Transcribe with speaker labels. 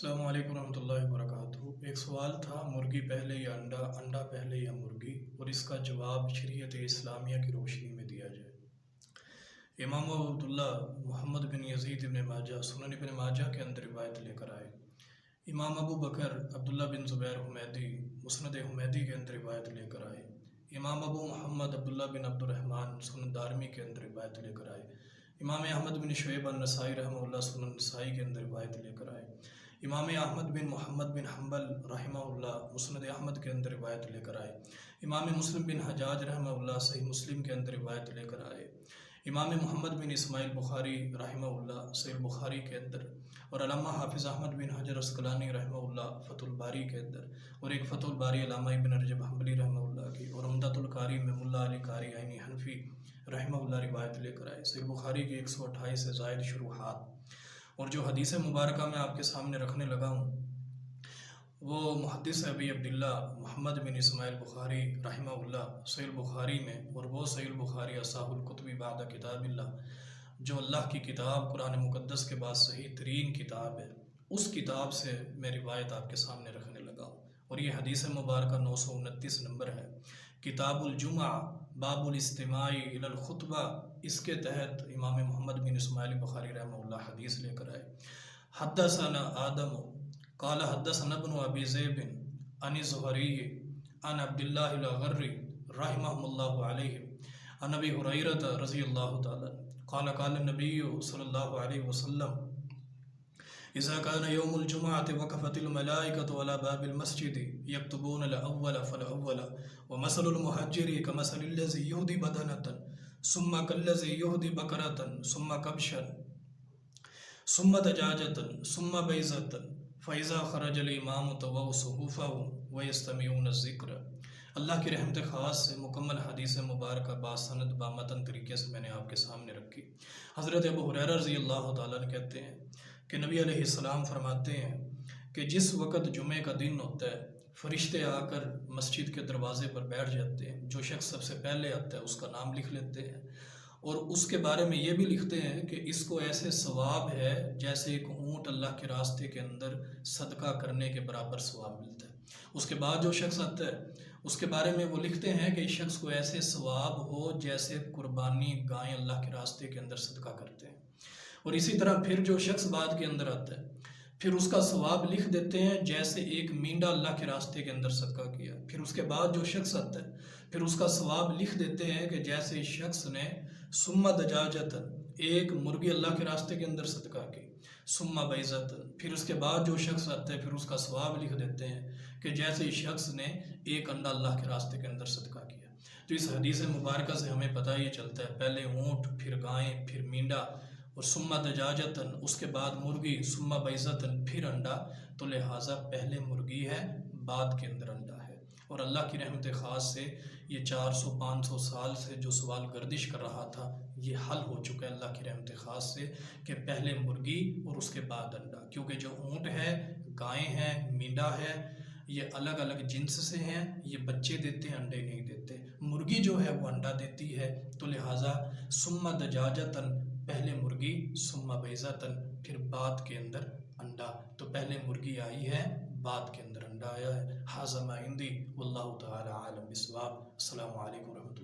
Speaker 1: السلام علیکم ورحمۃ اللہ وبرکاتہ۔ ایک سوال تھا، مرغی پہلے یا انڈا، انڈا پہلے یا مرغی، اور اس کا جواب شریعت اسلامیہ کی روشنی میں دیا جائے۔ امام ابو عبداللہ محمد بن یزید بن ماجہ سنن ابن ماجہ کے اندر روایت لے کر آئے۔ امام ابو بکر عبداللہ بن زبیر حمیدی مسند حمیدی کے اندر روایت لے کر آئے۔ امام ابو محمد عبداللہ بن عبد الرحمن سنن دارمی کے اندر روایت لے کر آئے۔ امام احمد بن شعیب النسائی رحمہ اللہ سنن نسائی کے اندر روایت لے کر آئے۔ امام احمد بن محمد بن حنبل رحمہ اللہ مسند احمد کے اندر روایت لے کر آئے۔ امام مسلم بن حجاج رحمہ اللہ صحیح مسلم کے اندر روایت لے کر آئے۔ امام محمد بن اسماعیل بخاری رحمہ اللہ صحیح بخاری کے اندر، اور علامہ حافظ احمد بن حجر عسقلانی رحمہ اللہ فتح الباری کے اندر، اور ایک فتح الباری علامہ ابن رجب حنبلی رحمہ اللہ کی، اور عمدۃ القاری میں ملا علی قاری عینی حنفی رحمہ اللہ روایت لے کر آئے۔ صحیح بخاری کی 128 سے زائد شروحات، اور جو حدیث مبارکہ میں آپ کے سامنے رکھنے لگا ہوں وہ محدث ابی عبداللہ محمد بن اسماعیل بخاری رحمہ اللہ صحیح بخاری میں، اور وہ صحیح بخاری اصح الکتب بعد کتاب اللہ، جو اللہ کی کتاب قرآن مقدس کے بعد صحیح ترین کتاب ہے، اس کتاب سے میں روایت آپ کے سامنے رکھنے لگا ہوں، اور یہ حدیث مبارکہ 929 نمبر ہے۔ کتاب الجمعہ باب الاستماع الی الخطبہ، اس کے تحت امام محمد بن اسماعیل بخاری رحمہ اللہ حدیث لے کر آئے۔ حدثنا آدم قال حدثنا ابن ابی ذئب عن الزہری عن عبداللہ الغری رحمہ اللہ علیہ عن ابی ہریرہ رضی اللہ تعالی قال قال النبی صلی اللہ علیہ وسلم اذا كان يوم الجمعة وقفت الملائكة على باب المسجد يكتبون الأول فالأول ومثل المهجر كمثل الذي يهدي بدنة ثم كالذي يهدي بقرة ثم كبشا ثم دجاجة ثم بيضة فإذا خرج الإمام طووا صفوفهم ويستمعون الذكر۔ اللہ کی رحمت خاص سے مکمل حدیث مبارکہ باسند بامتن طریقے سے میں نے آپ کے سامنے رکھی۔ حضرت ابو ہریرہ رضی اللہ تعالیٰ عنہ کہتے ہیں کہ نبی علیہ السلام فرماتے ہیں کہ جس وقت جمعے کا دن ہوتا ہے، فرشتے آ کر مسجد کے دروازے پر بیٹھ جاتے ہیں، جو شخص سب سے پہلے آتا ہے اس کا نام لکھ لیتے ہیں، اور اس کے بارے میں یہ بھی لکھتے ہیں کہ اس کو ایسے ثواب ہے جیسے ایک اونٹ اللہ کے راستے کے اندر صدقہ کرنے کے برابر ثواب ملتا ہے۔ اس کے بعد جو شخص آتا ہے اس کے بارے میں وہ لکھتے ہیں کہ اس شخص کو ایسے ثواب ہو جیسے قربانی گائیں اللہ کے راستے کے اندر صدقہ کرتے ہیں، اور اسی طرح پھر جو شخص بعد کے اندر آتا ہے پھر اس کا ثواب لکھ دیتے ہیں جیسے ایک مینڈا اللہ کے راستے کے اندر صدقہ کیا۔ پھر اس کے بعد جو شخص آتا ہے پھر اس کا ثواب لکھ دیتے ہیں کہ جیسے اس شخص نے ثم دجاجۃ، ایک مرغی اللہ کے راستے کے اندر صدقہ کی، ثم بیضۃ، پھر اس کے بعد جو شخص آتا ہے پھر اس کا ثواب لکھ دیتے ہیں کہ جیسے اس شخص نے ایک انڈا اللہ کے راستے کے اندر صدقہ کیا۔ تو اس حدیث مبارکہ سے ہمیں پتہ یہ چلتا ہے پہلے اونٹ، پھر گائیں، پھر مینڈا، اور ثم دجاجتن، اس کے بعد مرغی، ثم بیضتن، پھر انڈا، تو لہٰذا پہلے مرغی ہے بعد کے اندر انڈا ہے۔ اور اللہ کی رحمت خاص سے یہ 400-500 سال سے جو سوال گردش کر رہا تھا یہ حل ہو چکا ہے اللہ کی رحمت خاص سے، کہ پہلے مرغی اور اس کے بعد انڈا، کیونکہ جو اونٹ ہے، گائیں ہیں، مینڈا ہے، یہ الگ الگ جنس سے ہیں، یہ بچے دیتے ہیں، انڈے نہیں دیتے۔ مرغی جو ہے وہ انڈا دیتی ہے، تو لہٰذا ثم دجاجتن، پہلے مرغی، ثم بیضتن، پھر بعد کے اندر انڈا، تو پہلے مرغی آئی ہے بعد کے اندر انڈا آیا ہے۔ ھذا ما عندی واللہ تعالی عالم بالصواب۔ السلام علیکم ورحمۃ اللہ۔